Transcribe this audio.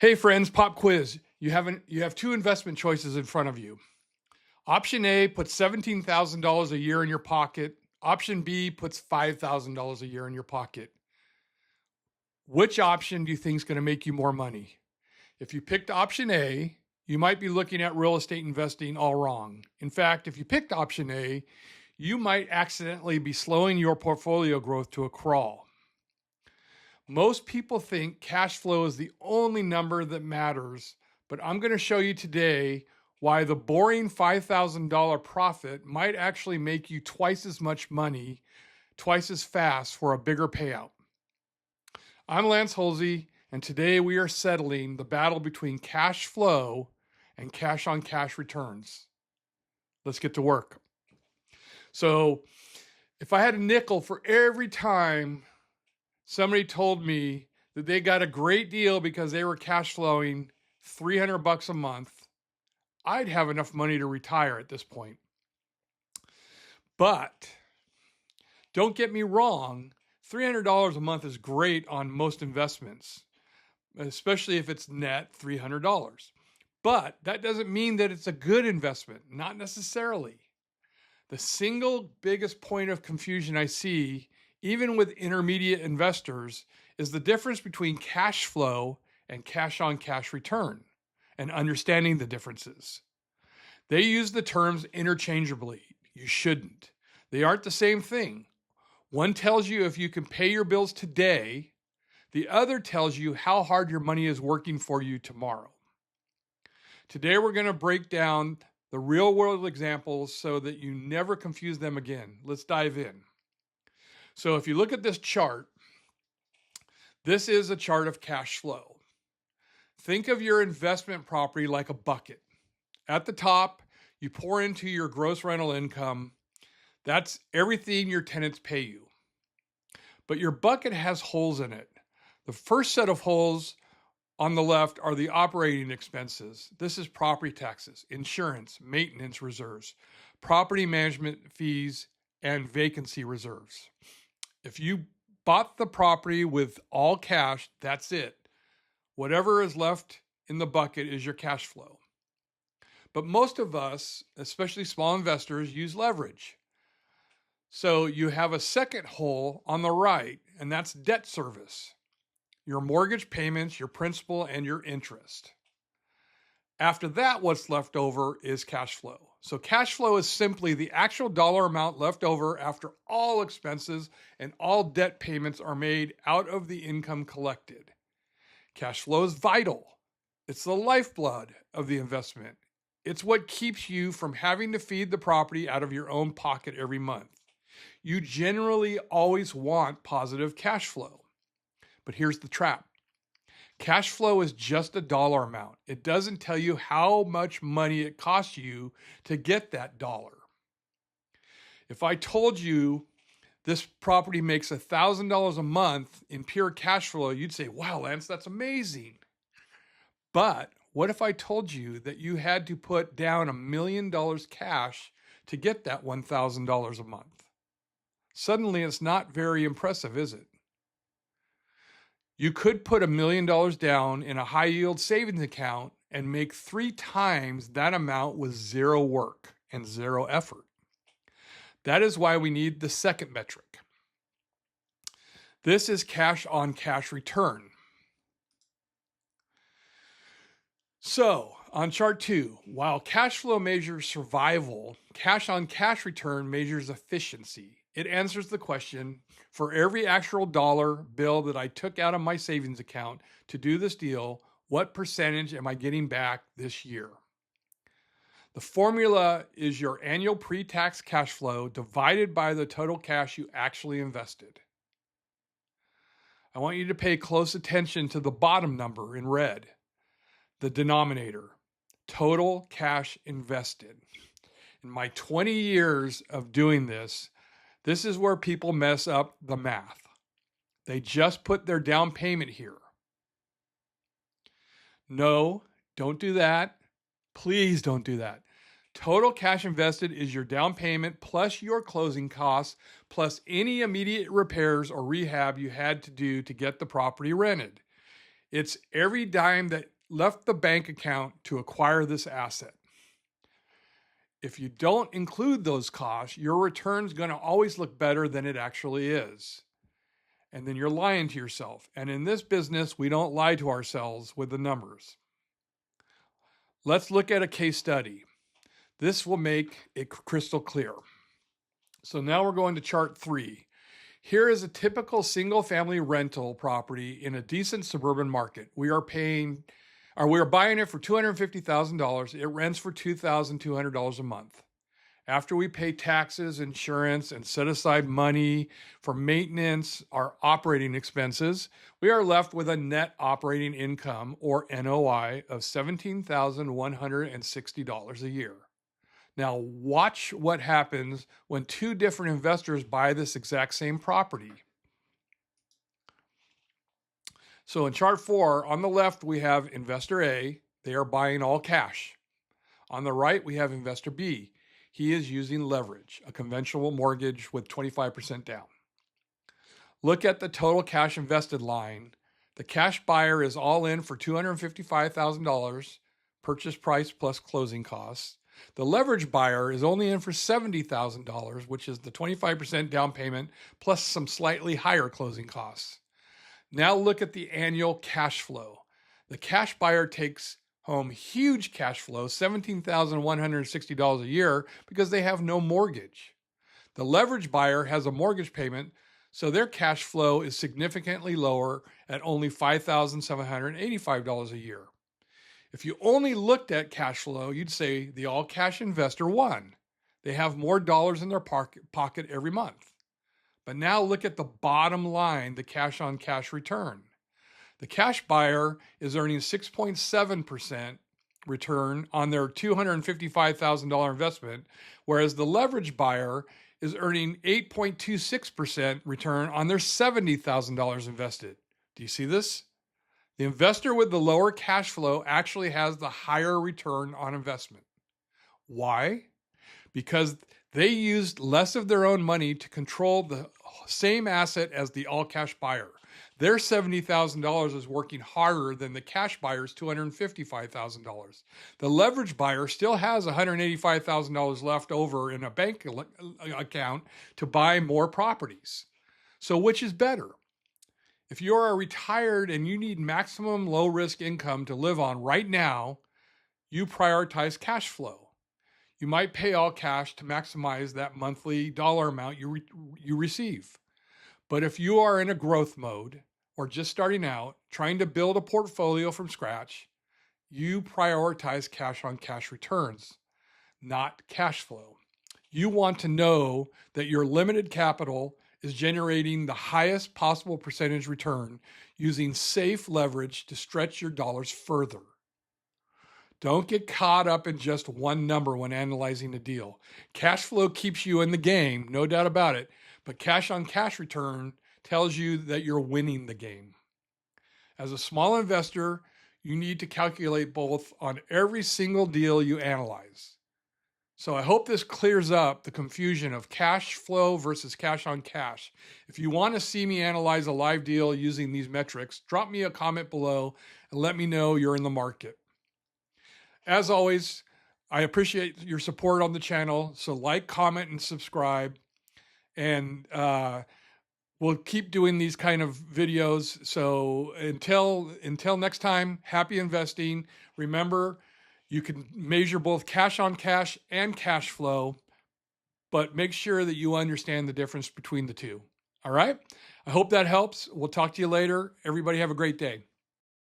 Hey friends, pop quiz. You have two investment choices in front of you. Option A puts $17,000 a year in your pocket. Option B puts $5,000 a year in your pocket. Which option do you think is going to make you more money? If you picked option A, you might be looking at real estate investing all wrong. In fact, if you picked option A, you might accidentally be slowing your portfolio growth to a crawl. Most people think cash flow is the only number that matters, but I'm going to show you today why the boring $5,000 profit might actually make you twice as much money, twice as fast for a bigger payout. I'm Lance Hulsey, and today we are settling the battle between cash flow and cash on cash returns. Let's get to work. So, if I had a nickel for every time somebody told me that they got a great deal because they were cash flowing $300 a month, I'd have enough money to retire at this point. But don't get me wrong, $300 a month is great on most investments, especially if it's net $300. But that doesn't mean that it's a good investment, not necessarily. The single biggest point of confusion I see, even with intermediate investors, is the difference between cash flow and cash on cash return, and understanding the differences. They use the terms interchangeably. You shouldn't. They aren't the same thing. One tells you if you can pay your bills today, the other tells you how hard your money is working for you tomorrow. Today we're going to break down the real world examples so that you never confuse them again. Let's dive in. So if you look at this chart, this is a chart of cash flow. Think of your investment property like a bucket. At the top, you pour into your gross rental income. That's everything your tenants pay you. But your bucket has holes in it. The first set of holes on the left are the operating expenses. This is property taxes, insurance, maintenance reserves, property management fees, and vacancy reserves. If you bought the property with all cash, that's it. Whatever is left in the bucket is your cash flow. But most of us, especially small investors, use leverage. So you have a second hole on the right, and that's debt service. Your mortgage payments, your principal, and your interest. After that, what's left over is cash flow. So cash flow is simply the actual dollar amount left over after all expenses and all debt payments are made out of the income collected. Cash flow is vital. It's the lifeblood of the investment. It's what keeps you from having to feed the property out of your own pocket every month. You generally always want positive cash flow. But here's the trap. Cash flow is just a dollar amount. It doesn't tell you how much money it costs you to get that dollar. If I told you this property makes $1,000 a month in pure cash flow, you'd say, wow, Lance, that's amazing. But what if I told you that you had to put down $1 million cash to get that $1,000 a month? Suddenly, it's not very impressive, is it? You could put $1 million down in a high yield savings account and make 3 times that amount with zero work and zero effort. That is why we need the second metric. This is cash on cash return. So on chart 2, while cash flow measures survival, cash on cash return measures efficiency. It answers the question, for every actual dollar bill that I took out of my savings account to do this deal, what percentage am I getting back this year? The formula is your annual pre-tax cash flow divided by the total cash you actually invested. I want you to pay close attention to the bottom number in red, the denominator, total cash invested. In my 20 years of doing this is where people mess up the math. They just put their down payment here. No, don't do that. Please don't do that. Total cash invested is your down payment plus your closing costs plus any immediate repairs or rehab you had to do to get the property rented. It's every dime that left the bank account to acquire this asset. If you don't include those costs, your return's going to always look better than it actually is. And then you're lying to yourself. And in this business, we don't lie to ourselves with the numbers. Let's look at a case study. This will make it crystal clear. So now we're going to chart 3. Here is a typical single-family rental property in a decent suburban market. We are buying it for $250,000. It rents for $2,200 a month. After we pay taxes, insurance, and set aside money for maintenance, our operating expenses, we are left with a net operating income, or NOI, of $17,160 a year. Now watch what happens when two different investors buy this exact same property. So in chart 4, on the left, we have investor A. They are buying all cash. On the right, we have investor B. He is using leverage, a conventional mortgage with 25% down. Look at the total cash invested line. The cash buyer is all in for $255,000, purchase price plus closing costs. The leverage buyer is only in for $70,000, which is the 25% down payment plus some slightly higher closing costs. Now look at the annual cash flow. The cash buyer takes home huge cash flow, $17,160 a year, because they have no mortgage. The leverage buyer has a mortgage payment, so their cash flow is significantly lower at only $5,785 a year. If you only looked at cash flow, you'd say the all-cash investor won. They have more dollars in their pocket every month. But now look at the bottom line, the cash-on-cash return. The cash buyer is earning 6.7% return on their $255,000 investment, whereas the leverage buyer is earning 8.26% return on their $70,000 invested. Do you see this? The investor with the lower cash flow actually has the higher return on investment. Why? Because they used less of their own money to control the same asset as the all-cash buyer. Their $70,000 is working harder than the cash buyer's $255,000. The leverage buyer still has $185,000 left over in a bank account to buy more properties. So which is better? If you are retired and you need maximum low-risk income to live on right now, you prioritize cash flow. You might pay all cash to maximize that monthly dollar amount you receive. But if you are in a growth mode or just starting out, trying to build a portfolio from scratch, you prioritize cash-on-cash returns, not cash flow. You want to know that your limited capital is generating the highest possible percentage return using safe leverage to stretch your dollars further. Don't get caught up in just one number when analyzing a deal. Cash flow keeps you in the game, no doubt about it, but cash-on-cash return tells you that you're winning the game. As a small investor, you need to calculate both on every single deal you analyze. So I hope this clears up the confusion of cash flow versus cash on cash. If you want to see me analyze a live deal using these metrics, drop me a comment below and let me know you're in the market. As always, I appreciate your support on the channel. So like, comment, and subscribe. And we'll keep doing these kind of videos. So until next time, happy investing. Remember, you can measure both cash on cash and cash flow, but make sure that you understand the difference between the two. All right? I hope that helps. We'll talk to you later. Everybody have a great day.